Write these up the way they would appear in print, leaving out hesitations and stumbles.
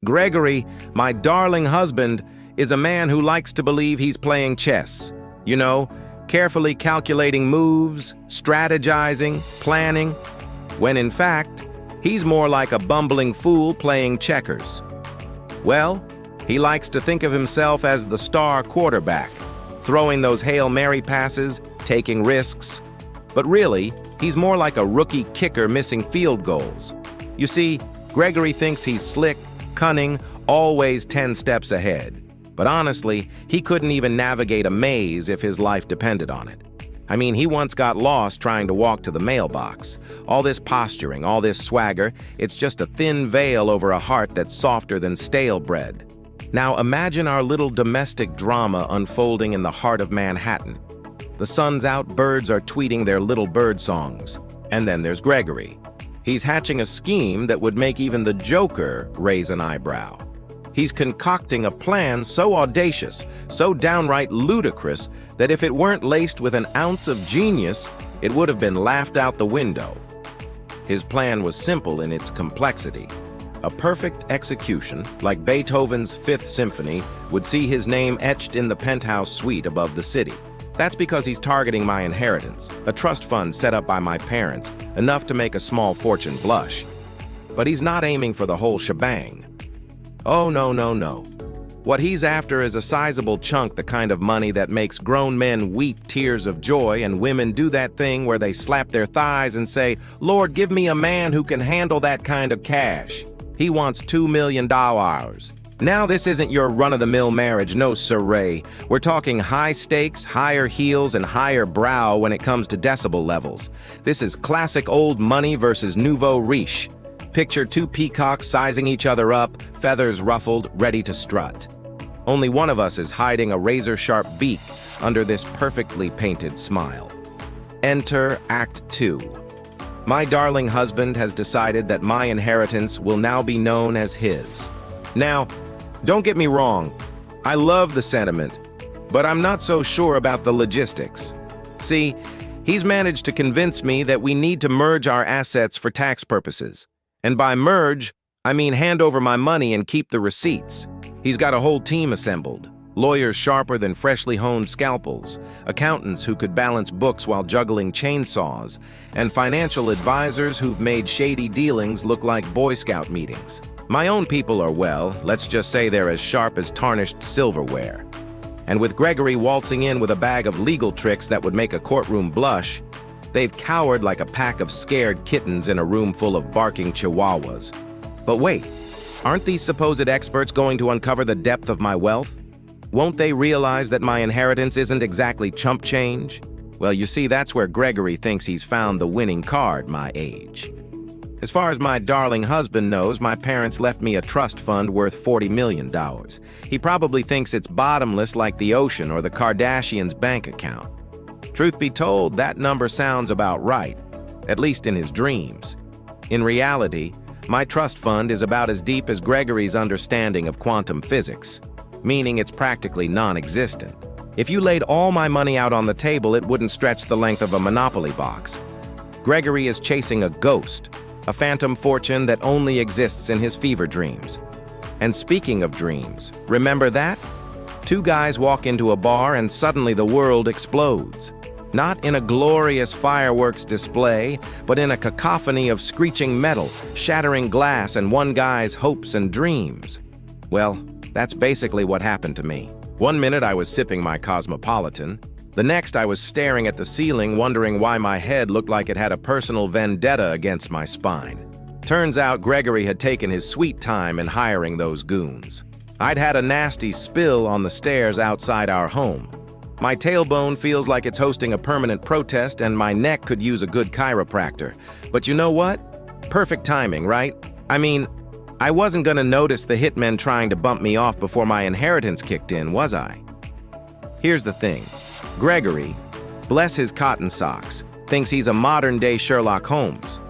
Gregory, my darling husband, is a man who likes to believe he's playing chess. You know, carefully calculating moves, strategizing, planning, when in fact, he's more like a bumbling fool playing checkers. Well, he likes to think of himself as the star quarterback, throwing those Hail Mary passes, taking risks. But really, he's more like a rookie kicker missing field goals. You see, Gregory thinks he's slick, cunning, always 10 steps ahead. But honestly, he couldn't even navigate a maze if his life depended on it. I mean, he once got lost trying to walk to the mailbox. All this posturing, all this swagger, it's just a thin veil over a heart that's softer than stale bread. Now imagine our little domestic drama unfolding in the heart of Manhattan. The sun's out, birds are tweeting their little bird songs. And then there's Gregory. He's hatching a scheme that would make even the Joker raise an eyebrow. He's concocting a plan so audacious, so downright ludicrous, that if it weren't laced with an ounce of genius, it would have been laughed out the window. His plan was simple in its complexity. A perfect execution, like Beethoven's Fifth Symphony, would see his name etched in the penthouse suite above the city. That's because he's targeting my inheritance, a trust fund set up by my parents, enough to make a small fortune blush. But he's not aiming for the whole shebang. Oh, no, no, no. What he's after is a sizable chunk, the kind of money that makes grown men weep tears of joy and women do that thing where they slap their thighs and say, "Lord, give me a man who can handle that kind of cash." He wants $2 million. Now this isn't your run-of-the-mill marriage, no siree. We're talking high stakes, higher heels, and higher brow when it comes to decibel levels. This is classic old money versus nouveau riche. Picture two peacocks sizing each other up, feathers ruffled, ready to strut. Only one of us is hiding a razor-sharp beak under this perfectly painted smile. Enter Act 2. My darling husband has decided that my inheritance will now be known as his. Now, don't get me wrong, I love the sentiment, but I'm not so sure about the logistics. See, he's managed to convince me that we need to merge our assets for tax purposes. And by merge, I mean hand over my money and keep the receipts. He's got a whole team assembled. Lawyers sharper than freshly honed scalpels, accountants who could balance books while juggling chainsaws, and financial advisors who've made shady dealings look like Boy Scout meetings. My own people are, well, let's just say they're as sharp as tarnished silverware. And with Gregory waltzing in with a bag of legal tricks that would make a courtroom blush, they've cowered like a pack of scared kittens in a room full of barking chihuahuas. But wait, aren't these supposed experts going to uncover the depth of my wealth? Won't they realize that my inheritance isn't exactly chump change? Well, you see, that's where Gregory thinks he's found the winning card, my age. As far as my darling husband knows, my parents left me a trust fund worth $40 million. He probably thinks it's bottomless like the ocean or the Kardashians' bank account. Truth be told, that number sounds about right, at least in his dreams. In reality, my trust fund is about as deep as Gregory's understanding of quantum physics, meaning it's practically non-existent. If you laid all my money out on the table, it wouldn't stretch the length of a Monopoly box. Gregory is chasing a ghost, a phantom fortune that only exists in his fever dreams. And speaking of dreams, remember that? Two guys walk into a bar and suddenly the world explodes. Not in a glorious fireworks display, but in a cacophony of screeching metal, shattering glass, and one guy's hopes and dreams. Well, that's basically what happened to me. One minute I was sipping my Cosmopolitan. The next I was staring at the ceiling, wondering why my head looked like it had a personal vendetta against my spine. Turns out Gregory had taken his sweet time in hiring those goons. I'd had a nasty spill on the stairs outside our home. My tailbone feels like it's hosting a permanent protest, and my neck could use a good chiropractor. But you know what? Perfect timing, right? I mean, I wasn't gonna notice the hitmen trying to bump me off before my inheritance kicked in, was I? Here's the thing. Gregory, bless his cotton socks, thinks he's a modern-day Sherlock Holmes.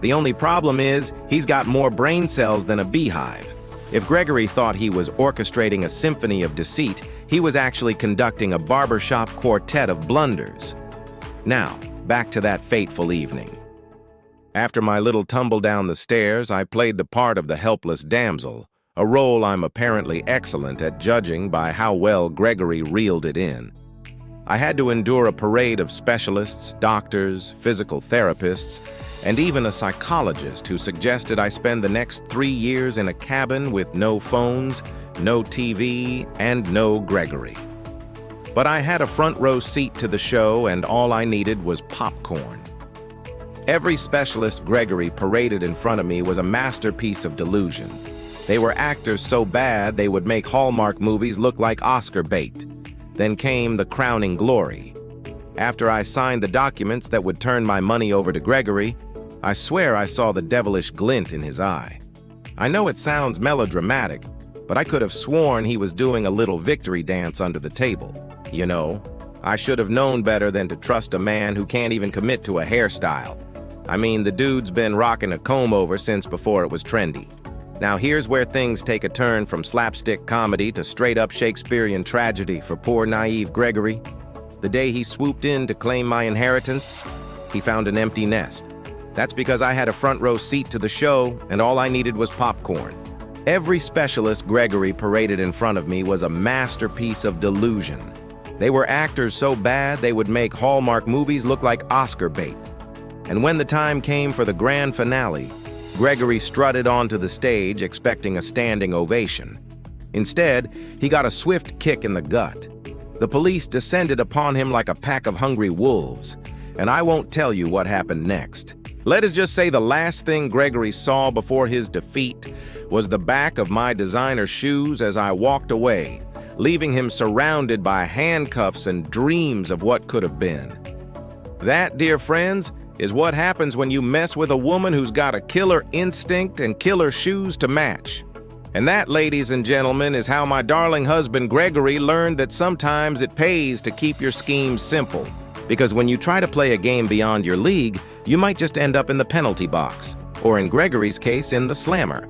The only problem is, he's got more brain cells than a beehive. If Gregory thought he was orchestrating a symphony of deceit, he was actually conducting a barbershop quartet of blunders. Now, back to that fateful evening. After my little tumble down the stairs, I played the part of the helpless damsel, a role I'm apparently excellent at judging by how well Gregory reeled it in. I had to endure a parade of specialists, doctors, physical therapists, and even a psychologist who suggested I spend the next 3 years in a cabin with no phones, no TV, and no Gregory. But I had a front row seat to the show, and all I needed was popcorn. Every specialist Gregory paraded in front of me was a masterpiece of delusion. They were actors so bad they would make Hallmark movies look like Oscar bait. Then came the crowning glory. After I signed the documents that would turn my money over to Gregory, I swear I saw the devilish glint in his eye. I know it sounds melodramatic, but I could have sworn he was doing a little victory dance under the table. You know, I should have known better than to trust a man who can't even commit to a hairstyle. I mean, the dude's been rocking a comb-over since before it was trendy. Now here's where things take a turn from slapstick comedy to straight-up Shakespearean tragedy for poor naive Gregory. The day he swooped in to claim my inheritance, he found an empty nest. That's because I had a front row seat to the show, and all I needed was popcorn. Every specialist Gregory paraded in front of me was a masterpiece of delusion. They were actors so bad they would make Hallmark movies look like Oscar bait. And when the time came for the grand finale, Gregory strutted onto the stage expecting a standing ovation. Instead, he got a swift kick in the gut. The police descended upon him like a pack of hungry wolves, and I won't tell you what happened next. Let us just say the last thing Gregory saw before his defeat was the back of my designer shoes as I walked away, leaving him surrounded by handcuffs and dreams of what could have been. That, dear friends, is what happens when you mess with a woman who's got a killer instinct and killer shoes to match. And that, ladies and gentlemen, is how my darling husband Gregory learned that sometimes it pays to keep your schemes simple. Because when you try to play a game beyond your league, you might just end up in the penalty box, or in Gregory's case, in the slammer.